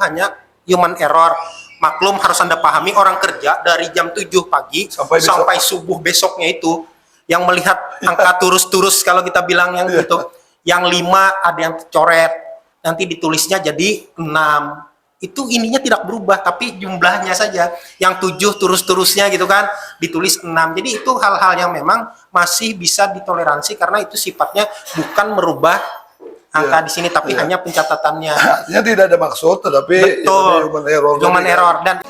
hanya human error. Maklum harus Anda pahami, orang kerja dari jam 7 pagi sampai subuh besoknya itu yang melihat angka turus-turus kalau kita bilang yang gitu. Yang 5 ada yang coret, nanti ditulisnya jadi 6. Itu ininya tidak berubah, tapi jumlahnya saja. Yang 7 turus-turusnya gitu kan, ditulis 6. Jadi itu hal-hal yang memang masih bisa ditoleransi karena itu sifatnya bukan merubah angka di sini, tapi hanya pencatatannya. Artinya tidak ada maksud, tetapi betul, human error. Dan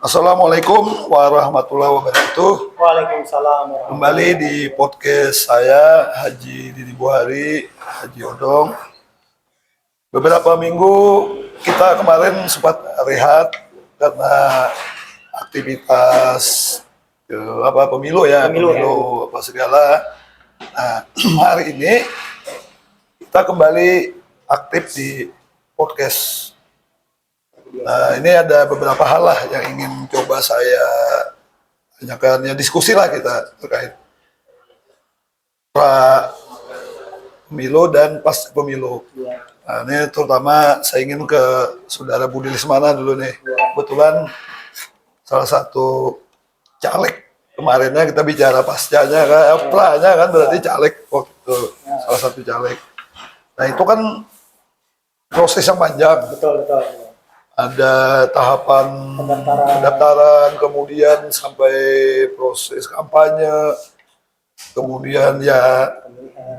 Assalamualaikum warahmatullahi wabarakatuh. Waalaikumsalam. Kembali di podcast saya, Haji Didi Buhari, Haji Odong. Beberapa minggu kita kemarin sempat rehat karena aktivitas pemilu apa segala. Nah, hari ini kita kembali aktif di podcast. Nah, ini ada beberapa hal lah yang ingin coba saya tanyakan, ya diskusi lah kita terkait pra pemilu dan pas pemilu. Nah, ini terutama saya ingin ke Saudara Budi Lismana dulu nih. Kebetulan salah satu caleg kemarinnya kita bicara pascanya kan, pra-nya kan berarti caleg waktu itu, salah satu caleg. Nah, itu kan proses yang panjang. Betul. Ada tahapan pendaftaran, kemudian sampai proses kampanye, kemudian ya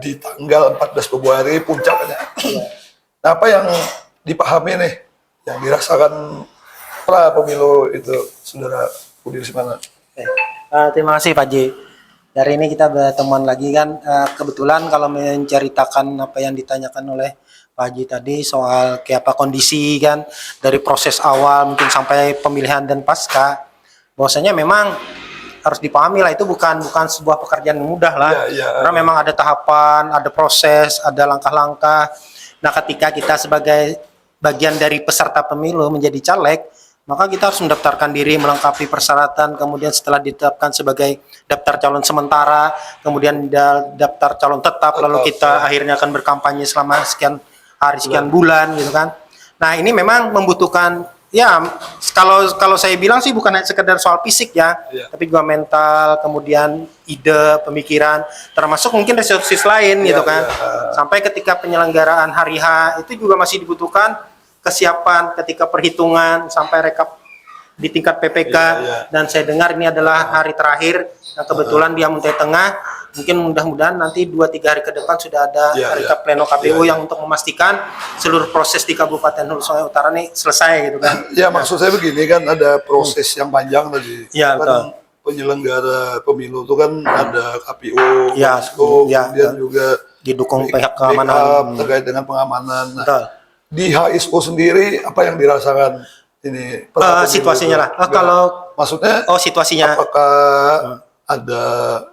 di tanggal 14 Februari puncaknya. Nah, apa yang dipahami nih, yang dirasakan pra pemilu itu, Saudara Budi Lismana? Terima kasih Pak Ji. Hari ini kita bertemuan lagi kan, kebetulan kalau menceritakan apa yang ditanyakan oleh Pak Haji tadi soal kayak apa kondisi kan dari proses awal mungkin sampai pemilihan dan pasca, bahwasanya memang harus dipahami lah itu bukan sebuah pekerjaan mudah lah, karena memang ada tahapan, ada proses, ada langkah-langkah. Nah, ketika kita sebagai bagian dari peserta pemilu menjadi caleg, maka kita harus mendaftarkan diri, melengkapi persyaratan, kemudian setelah ditetapkan sebagai daftar calon sementara, kemudian daftar calon tetap, lalu kita akhirnya akan berkampanye selama sekian hari, sekian bulan gitu kan. Nah, ini memang membutuhkan, ya kalau saya bilang sih bukan hanya sekedar soal fisik ya, tapi juga mental, kemudian ide, pemikiran, termasuk mungkin resources lain gitu kan. Sampai ketika penyelenggaraan hari H itu juga masih dibutuhkan kesiapan ketika perhitungan sampai rekap di tingkat PPK. Dan saya dengar ini adalah hari terakhir, nah kebetulan dia Muntai Tengah, mungkin mudah-mudahan nanti 2-3 hari ke depan sudah ada rekap pleno KPU yang untuk memastikan seluruh proses di Kabupaten Hulu Sungai Utara ini selesai gitu kan. Ya, maksud saya begini kan, ada proses yang panjang tadi. Ya, kan penyelenggara pemilu itu kan ada KPU, kemudian juga didukung pihak keamanan terkait dengan pengamanan. Nah, di HSO sendiri apa yang dirasakan ini situasinya lah? Kalau maksudnya situasinya apakah ada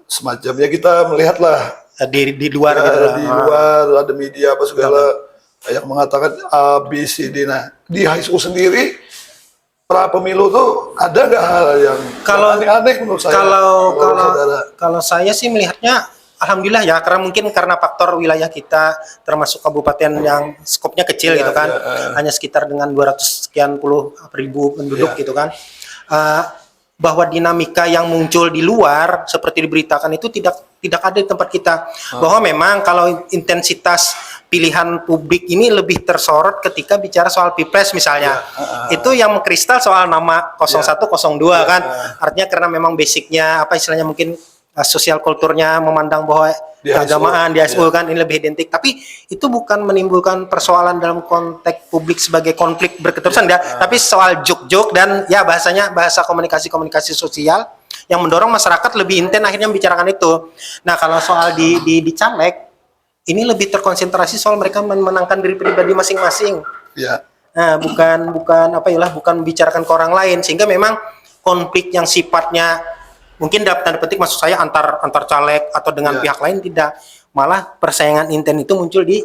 semacam, ya kita melihatlah di luar gitu lah. Di luar ada media apa segala yang mengatakan A, B, C, D. Nah, di HSO sendiri pra pemilu tuh ada nggak hal yang aneh-aneh menurut saya? Kalau saya sih melihatnya alhamdulillah ya, karena faktor wilayah kita termasuk kabupaten yang skopnya kecil gitu kan, hanya sekitar dengan 200 sekian puluh ribu penduduk gitu kan, bahwa dinamika yang muncul di luar seperti diberitakan itu tidak ada di tempat kita. Bahwa memang kalau intensitas pilihan publik ini lebih tersorot ketika bicara soal Pilpres misalnya, itu yang mengkristal soal nama 01, 02 kan, artinya karena memang basicnya apa istilahnya mungkin sosial kulturnya memandang bahwa keagamaan di HSU kan ini lebih identik, tapi itu bukan menimbulkan persoalan dalam konteks publik sebagai konflik berketerusan ya, tapi soal jok-jok dan ya bahasa komunikasi sosial yang mendorong masyarakat lebih intens akhirnya membicarakan itu. Nah, kalau soal di caleg ini lebih terkonsentrasi soal mereka memenangkan diri pribadi masing-masing. Nah, bukan membicarakan ke orang lain, sehingga memang konflik yang sifatnya mungkin dalam tanda petik maksud saya antar caleg atau dengan pihak lain tidak, malah persaingan intens itu muncul di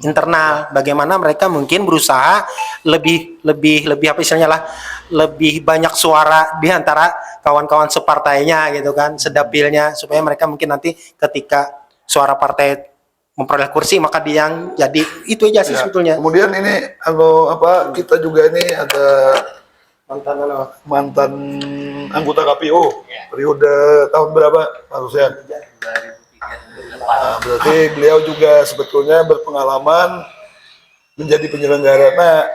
internal, bagaimana mereka mungkin berusaha lebih apa istilahnya lah, lebih banyak suara di antara kawan-kawan separtainya gitu kan, sedapilnya, supaya mereka mungkin nanti ketika suara partai memperoleh kursi maka dia yang jadi. Itu aja sih Ya. sebetulnya. Kemudian ini kita juga ini ada mantan anggota KPU periode tahun berapa harusnya? Nah, berarti beliau juga sebetulnya berpengalaman menjadi penyelenggara. Nah,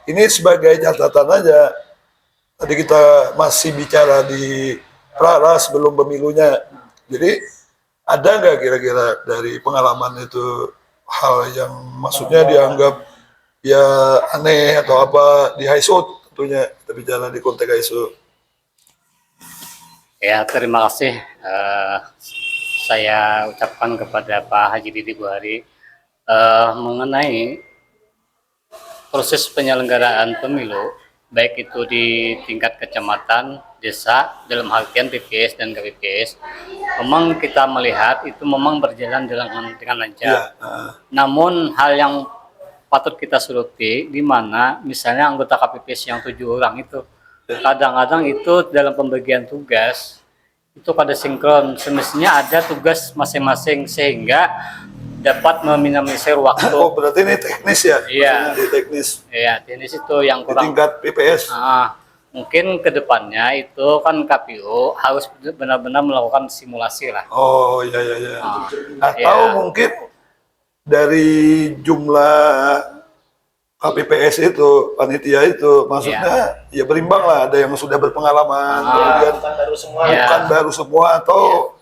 ini sebagai catatan aja. Tadi kita masih bicara di pra sebelum pemilunya. Jadi ada nggak kira-kira dari pengalaman itu hal yang maksudnya dianggap ya aneh atau apa di HSO, tentunya kita bicara di konteks HSO. Ya, terima kasih. Saya ucapkan kepada Pak Haji Didi Buhari mengenai proses penyelenggaraan pemilu, baik itu di tingkat kecamatan, desa, dalam artian PPS dan KPPS. Memang kita melihat itu memang berjalan dengan lancar. Namun hal yang patut kita soroti, di mana misalnya anggota KPPS yang 7 orang itu kadang-kadang itu dalam pembagian tugas itu pada sinkron, semestinya ada tugas masing-masing sehingga dapat meminimalisir waktu. Oh, berarti ini teknis ya? Iya. Di teknis. Iya, teknis itu yang Di kurang. tingkat PPS. Mungkin kedepannya itu kan KPU harus benar-benar melakukan simulasi lah. Oh, iya, iya, iya. Atau ya. mungkin dari jumlah KPPS itu, panitia itu, maksudnya ya berimbang lah. Ada yang sudah berpengalaman, kemudian Bukan baru semua. bukan baru semua, atau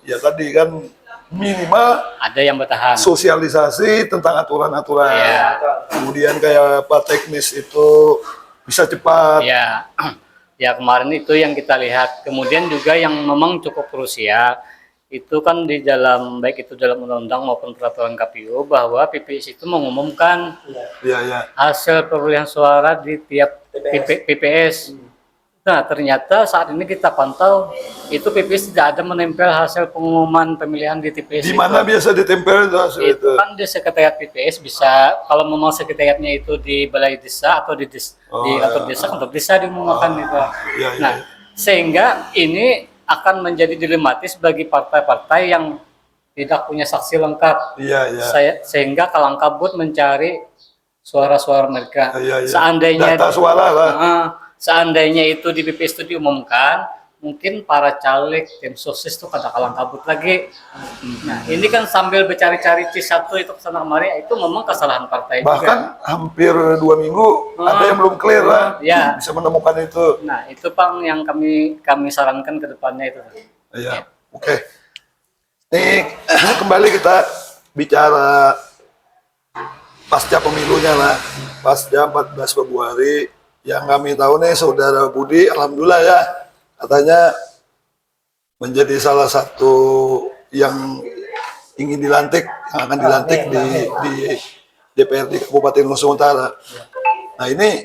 ya tadi kan minimal Ada yang bertahan. sosialisasi tentang aturan-aturan. Iya. Kemudian kayak Pak Teknis itu bisa cepat. Ya, ya kemarin itu yang kita lihat. Kemudian juga yang memang cukup krusial itu kan di dalam baik itu dalam undang-undang maupun peraturan KPU bahwa PPS itu mengumumkan Iya, iya. hasil perolehan suara di tiap PPS. Nah, ternyata saat ini kita pantau itu PPS tidak ada menempel hasil pengumuman pemilihan di TPS. Di mana biasa ditempel itu hasil itu? Itu kan di sekretariat PPS bisa, kalau memang sekretariatnya itu di balai desa atau di kantor desa, kantor desa diumumkan itu. Iya, iya. Nah, sehingga ini akan menjadi dilematis bagi partai-partai yang tidak punya saksi lengkap. Iya, iya. Sehingga kalang kabut mencari suara-suara mereka. Iya, iya. Seandainya Data suara lah. seandainya itu di PPS itu diumumkan, mungkin para caleg tim sosis itu kada kalang kabut lagi. Nah, ini kan sambil bercari-cari C1 itu kesana kemari, itu memang kesalahan partai Bahkan juga. hampir 2 minggu ada yang belum clear lah. Ya. Bisa menemukan itu. Nah, itu Bang yang kami sarankan ke depannya itu. Iya. Oke. Nih kembali kita bicara pasca pemilunya lah. Pasca 14 Februari yang kami tahu nih Saudara Budi, alhamdulillah ya, katanya menjadi salah satu yang ingin dilantik, yang akan dilantik di DPRD Kabupaten Nusa Utara. Nah ini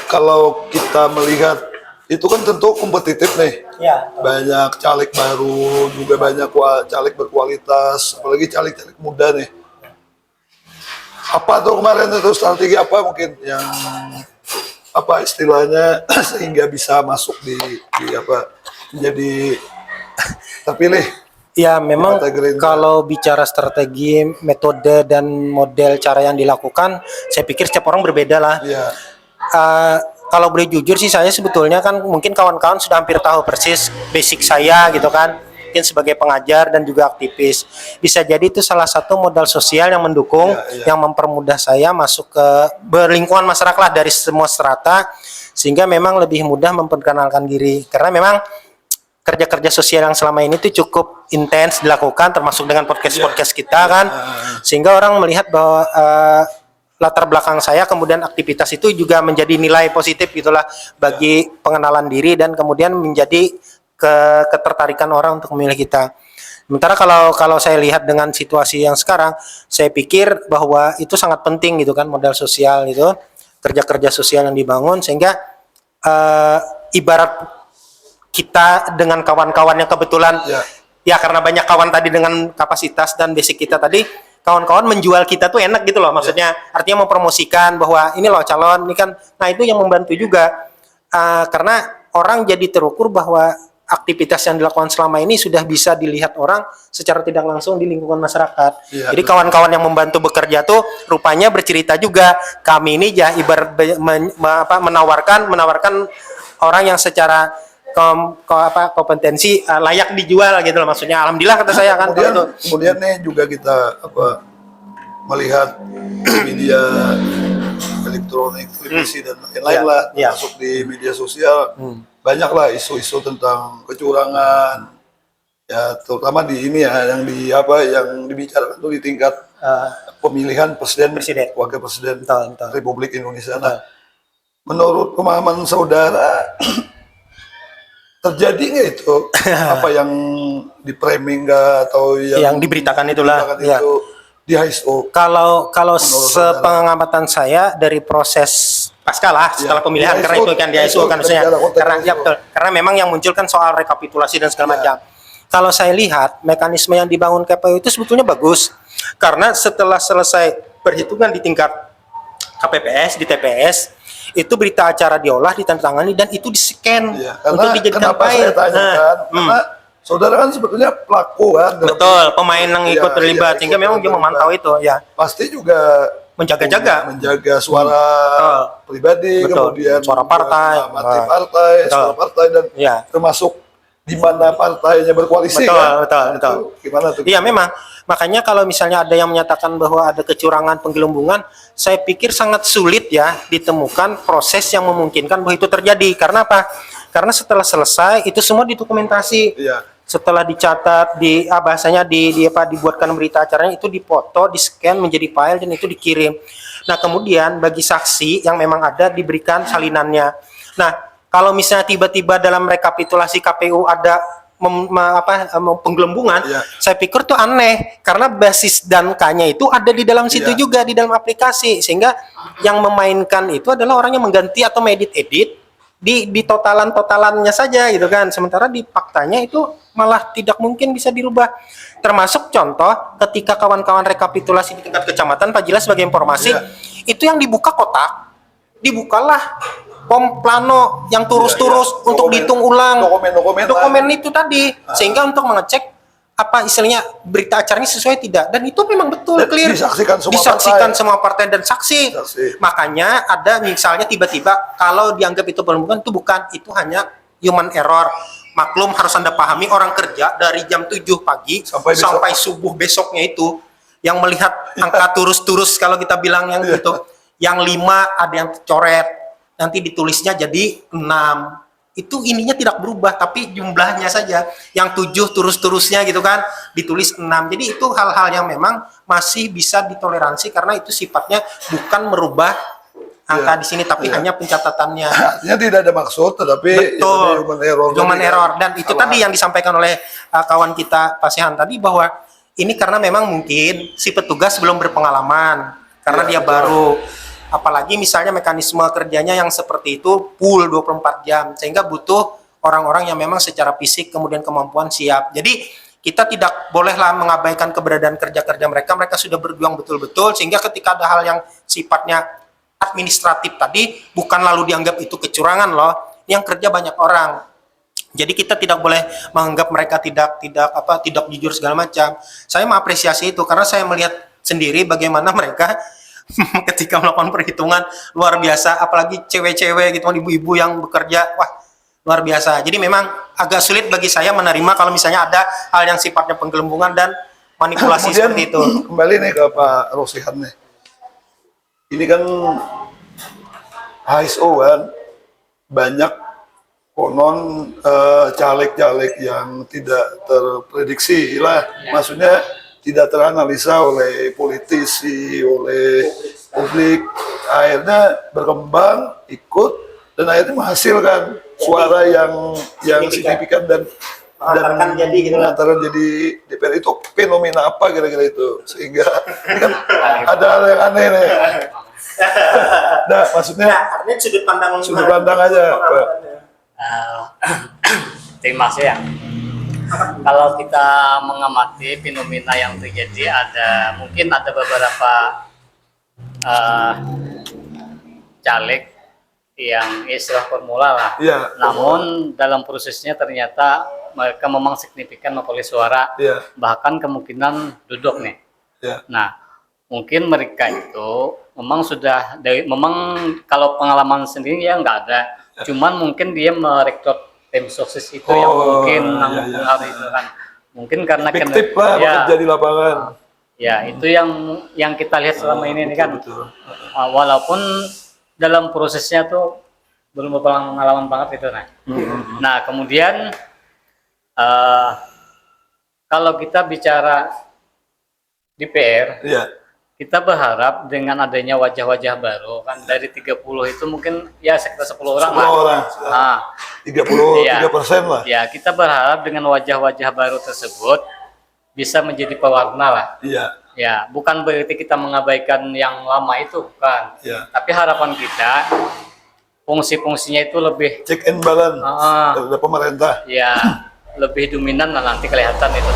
kalau kita melihat itu kan tentu kompetitif nih. Ya. Banyak caleg baru, juga banyak caleg berkualitas, apalagi caleg-caleg muda nih. Apa tuh kemarin itu strategi apa mungkin yang apa istilahnya sehingga bisa masuk di apa menjadi terpilih? Ya, memang Partai Gerindra. kalau bicara strategi, metode dan model cara yang dilakukan, saya pikir setiap orang berbeda lah. Iya. Kalau boleh jujur sih, saya sebetulnya kan mungkin kawan-kawan sudah hampir tahu persis basic saya gitu kan, mungkin sebagai pengajar dan juga aktivis. Bisa jadi itu salah satu modal sosial yang mendukung, yang mempermudah saya masuk ke berlingkungan masyarakat lah dari semua strata, sehingga memang lebih mudah memperkenalkan diri. Karena memang kerja-kerja sosial yang selama ini tuh cukup intens dilakukan, termasuk dengan podcast-podcast kita kan, sehingga orang melihat bahwa latar belakang saya, kemudian aktivitas itu juga menjadi nilai positif gitulah bagi pengenalan diri dan kemudian menjadi ketertarikan orang untuk memilih kita. Sementara kalau saya lihat dengan situasi yang sekarang, saya pikir bahwa itu sangat penting gitu kan, modal sosial itu, kerja-kerja sosial yang dibangun, sehingga ibarat kita dengan kawan-kawan yang kebetulan ya karena banyak kawan tadi dengan kapasitas dan basic kita tadi, kawan-kawan menjual kita tuh enak gitu loh, maksudnya artinya mempromosikan bahwa ini loh calon ini kan. Nah itu yang membantu juga. Karena orang jadi terukur bahwa aktivitas yang dilakukan selama ini sudah bisa dilihat orang secara tidak langsung di lingkungan masyarakat. Iya, Jadi kawan-kawan yang membantu bekerja tuh rupanya bercerita juga, kami ini ya ibarat menawarkan orang yang secara kompetensi layak dijual gitu loh, maksudnya. Alhamdulillah kata saya kan Kemudian, itu. kemudian nih juga kita melihat media elektronik, televisi dan lain-lain Ya, lah, ya. masuk di media sosial, banyaklah isu-isu tentang kecurangan, ya terutama di ini ya, yang dibicarakan itu di tingkat pemilihan presiden, wakil presiden Betul. Republik Indonesia. Nah, menurut pemahaman saudara, terjadi nggak itu apa yang di framing nggak atau yang diberitakan itulah, diberitakan itu di HSO? Kalau Menurut sepengamatan saya dari proses pasca lah setelah Ya, pemilihan, di karena ISO, itu kan di di ISO ISO, kan maksudnya, dalam konteks karena ya ISO. betul, karena memang yang muncul kan soal rekapitulasi dan segala macam. Kalau saya lihat mekanisme yang dibangun KPU itu sebetulnya bagus, karena setelah selesai perhitungan di tingkat KPPS, di TPS, itu berita acara diolah, ditandatangani, dan itu di-scan Ya, untuk karena dijadikan kenapa file. saya tanyakan? Karena saudara kan sebetulnya pelaku kan. Betul, pemain yang ikut Ya, terlibat, ya, sehingga ikut memang dia terlibat. memantau itu, ya. Pasti juga menjaga suara Betul. pribadi, Betul. kemudian Suara partai. menghormati partai, Betul. suara partai, dan Ya. termasuk di mana partainya berkoalisi kan. Betul. Itu gimana tuh? Iya memang, makanya kalau misalnya ada yang menyatakan bahwa ada kecurangan penggelembungan, saya pikir sangat sulit ya ditemukan proses yang memungkinkan bahwa itu terjadi. Karena apa? Karena setelah selesai itu semua didokumentasi. Iya. Setelah dicatat, bahasanya dibuatkan berita acaranya, itu dipoto, di-scan menjadi file, dan itu dikirim. Nah kemudian bagi saksi yang memang ada diberikan salinannya. Nah kalau misalnya tiba-tiba dalam rekapitulasi KPU ada penggelembungan, Iya. saya pikir tuh aneh, karena basis dan K-nya itu ada di dalam situ Iya. juga, di dalam aplikasi, sehingga yang memainkan itu adalah orang yang mengganti atau mengedit-edit di totalannya saja gitu kan, sementara di faktanya itu malah tidak mungkin bisa dirubah. Termasuk contoh ketika kawan-kawan rekapitulasi di tingkat kecamatan, Pak Jila sebagai informasi, Iya. itu yang dibuka kotak, dibukalah plano yang turus-turus Iya. untuk dihitung ulang Dokumen itu tadi, sehingga untuk mengecek apa istilahnya berita acaranya sesuai tidak, dan itu memang betul Dan clear, disaksikan semua partai dan saksi. Makanya ada misalnya tiba-tiba kalau dianggap itu penggelembungan, itu bukan, itu hanya human error. Maklum harus Anda pahami, orang kerja dari jam 7 pagi sampai subuh besoknya itu yang melihat angka turus-turus, kalau kita bilang yang itu, yang 5 ada yang coret, nanti ditulisnya jadi 6. Itu ininya tidak berubah, tapi jumlahnya saja. Yang 7 turus-turusnya gitu kan, ditulis 6. Jadi itu hal-hal yang memang masih bisa ditoleransi, karena itu sifatnya bukan merubah angka di sini, tapi hanya pencatatannya. Artinya tidak ada maksud, tetapi Betul, human error. Dan itu salah. tadi yang disampaikan oleh kawan kita Pak Sehan tadi, bahwa ini karena memang mungkin si petugas belum berpengalaman, karena dia baru. Apalagi misalnya mekanisme kerjanya yang seperti itu full 24 jam, sehingga butuh orang-orang yang memang secara fisik kemudian kemampuan siap. Jadi kita tidak bolehlah mengabaikan keberadaan kerja-kerja mereka. Mereka sudah berjuang betul-betul, sehingga ketika ada hal yang sifatnya administratif tadi, bukan lalu dianggap itu kecurangan loh. Yang kerja banyak orang. Jadi kita tidak boleh menganggap mereka tidak jujur segala macam. Saya mengapresiasi itu karena saya melihat sendiri bagaimana mereka ketika melakukan perhitungan luar biasa, apalagi cewek-cewek gitu, ibu-ibu yang bekerja, wah luar biasa. Jadi memang agak sulit bagi saya menerima kalau misalnya ada hal yang sifatnya penggelembungan dan manipulasi Kemudian, seperti itu. Kembali nih ke Pak Rosihan nih. Ini kan HSO kan banyak konon caleg-caleg yang tidak terprediksi lah, maksudnya tidak teranalisa oleh politisi, oleh publik, akhirnya berkembang, ikut, dan akhirnya menghasilkan suara yang signifikan dan lantaran jadi DPR. Itu fenomena apa kira-kira itu, sehingga ini kan ada hal yang aneh nih. Nah, maksudnya artinya sudut pandang aja. Terima kasih ya. Kalau kita mengamati fenomena yang terjadi, mungkin ada beberapa eh, caleg yang istilah formula lah. Iya. Namun dalam prosesnya ternyata mereka memang signifikan memperoleh suara, Iya. bahkan kemungkinan duduk nih. Ya. Nah, mungkin mereka itu memang memang kalau pengalaman sendiri ya nggak ada. Cuman mungkin dia merekrut tim sukses itu yang mungkin iya, mempengaruhi itu kan. Mungkin karena Fiktif lah ya, bekerja di lapangan. ya itu yang kita lihat selama ini kan. Betul. Walaupun dalam prosesnya tuh belum berpengalaman banget itu nah kemudian kalau kita bicara DPR, Iya. kita berharap dengan adanya wajah-wajah baru kan dari 30 itu mungkin ya sekitar 10 orang 10 lah. orang. Nah, 33% lah. ya kita berharap dengan wajah-wajah baru tersebut bisa menjadi pewarna lah. Iya. Ya, bukan berarti kita mengabaikan yang lama itu, bukan. Ya. Tapi harapan kita fungsi-fungsinya itu lebih Check and balance terhadap pemerintah. ya lebih dominan lah nanti kelihatan itu.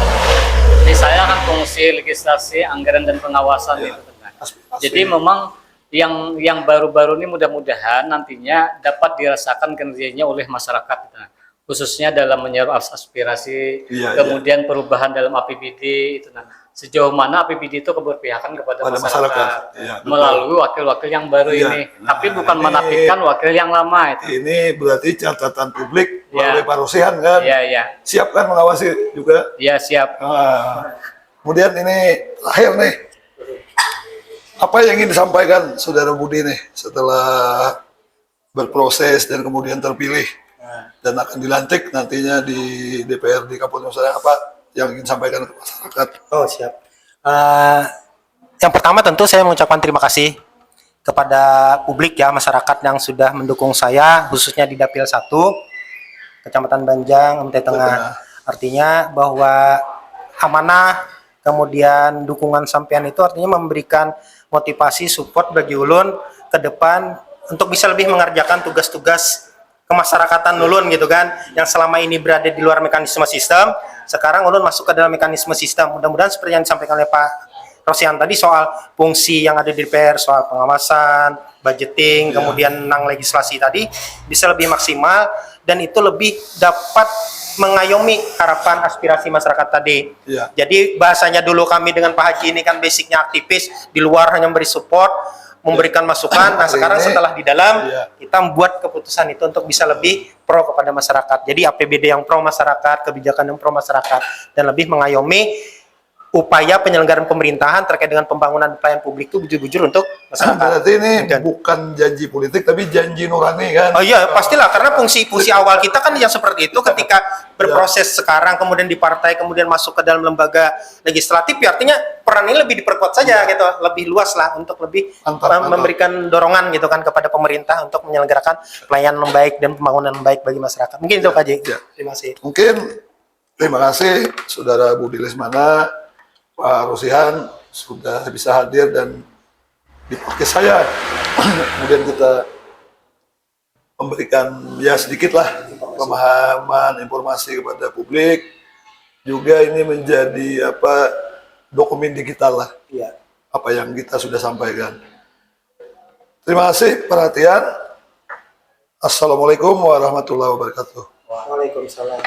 Misalnya kan fungsi legislasi, anggaran dan pengawasan itu. Jadi memang yang baru-baru ini mudah-mudahan nantinya dapat dirasakan kinerjanya oleh masyarakat. Khususnya dalam menyerap aspirasi, kemudian perubahan dalam APBD itu. Sejauh mana APBD itu keberpihakan kepada masyarakat ya, melalui wakil-wakil yang baru ini. Tapi bukan menafikan wakil yang lama itu. Ini berarti catatan publik melalui Pak Rusihan kan? Iya, iya. Siap kan mengawasi juga? Iya, siap. Kemudian ini terakhir nih. Apa yang ingin disampaikan Saudara Budi nih setelah berproses dan kemudian terpilih dan akan dilantik nantinya di DPRD Kabupaten Nusantara, apa yang ingin disampaikan ke masyarakat? Oh, siap. Yang pertama tentu saya mengucapkan terima kasih kepada publik ya, masyarakat yang sudah mendukung saya, khususnya di Dapil 1, Kecamatan Banjang, MT Tengah. Artinya bahwa amanah, kemudian dukungan sampean itu artinya memberikan motivasi, support bagi Ulun ke depan untuk bisa lebih mengerjakan tugas-tugas kemasyarakatan Ulun gitu kan, yang selama ini berada di luar mekanisme sistem. Sekarang Ulun masuk ke dalam mekanisme sistem. Mudah-mudahan seperti yang disampaikan oleh Pak Rosihan tadi soal fungsi yang ada di DPR, soal pengawasan, budgeting, kemudian tentang legislasi tadi bisa lebih maksimal dan itu lebih dapat mengayomi harapan aspirasi masyarakat tadi. Jadi bahasanya dulu kami dengan Pak Haji ini kan basicnya aktivis, di luar hanya memberi support, memberikan masukan. Nah sekarang setelah di dalam kita membuat keputusan itu untuk bisa lebih pro kepada masyarakat. Jadi APBD yang pro masyarakat, kebijakan yang pro masyarakat, dan lebih mengayomi upaya penyelenggaraan pemerintahan terkait dengan pembangunan pelayanan publik itu bujur-bujur untuk masyarakat. Berarti ini bukan janji politik tapi janji nurani kan? Oh iya pastilah, karena fungsi awal kita kan yang seperti itu ketika berproses sekarang kemudian di partai kemudian masuk ke dalam lembaga legislatif ya, artinya peran ini lebih diperkuat saja gitu, lebih luas lah untuk lebih memberikan dorongan gitu kan kepada pemerintah untuk menyelenggarakan pelayanan yang baik dan pembangunan yang baik bagi masyarakat. Mungkin itu Pak Haji. Terima kasih. Mungkin terima kasih Saudara Budi Lesmana, Pak Rosihan sudah bisa hadir dan dipakai saya. Kemudian kita memberikan ya sedikit lah pemahaman, informasi kepada publik. Juga ini menjadi dokumen digital lah. Apa yang kita sudah sampaikan. Terima kasih perhatian. Assalamualaikum warahmatullahi wabarakatuh. Waalaikumsalam.